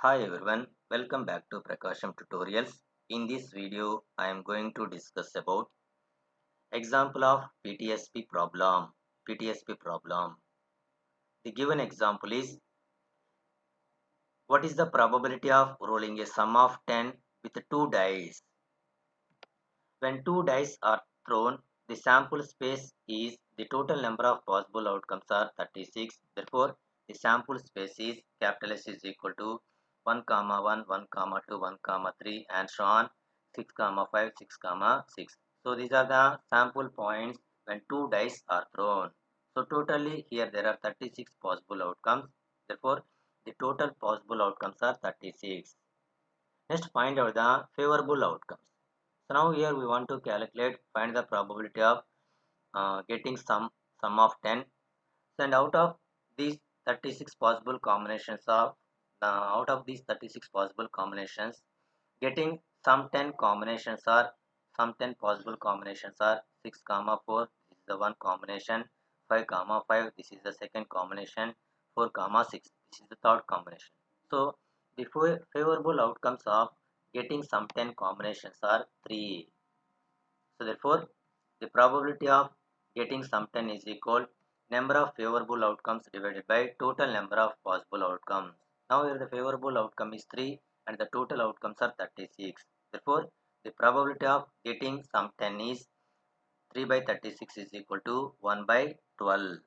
Hi everyone, welcome back to PRAKASAM tutorials. In this video, I am going to discuss about example of PTSP problem. PTSP problem. The given example is what is the probability of rolling a sum of 10 with two dice? When two dice are thrown, the sample space is the total number of possible outcomes are 36. Therefore, the sample space is capital S is equal to 1 comma 1, 1 comma 2, 1 comma 3 and so on 6 comma 5, 6 comma 6. So these are the sample points when two dice are thrown. So totally here there are 36 possible outcomes. Therefore, the total possible outcomes are 36. Next, find out the favorable outcomes. So now here we want to find the probability of getting sum of 10. And out of these 36 possible combinations, getting some 10 possible combinations are 6 comma 4. This is the one combination. 5 comma 5. This is the second combination. 4 comma 6. This is the third combination. So the favorable outcomes of getting some 10 combinations are 3. So therefore, the probability of getting some 10 is equal number of favorable outcomes divided by total number of possible outcomes. Now here the favorable outcome is 3 and the total outcomes are 36. Therefore, the probability of getting some 10 is 3 by 36 is equal to 1 by 12.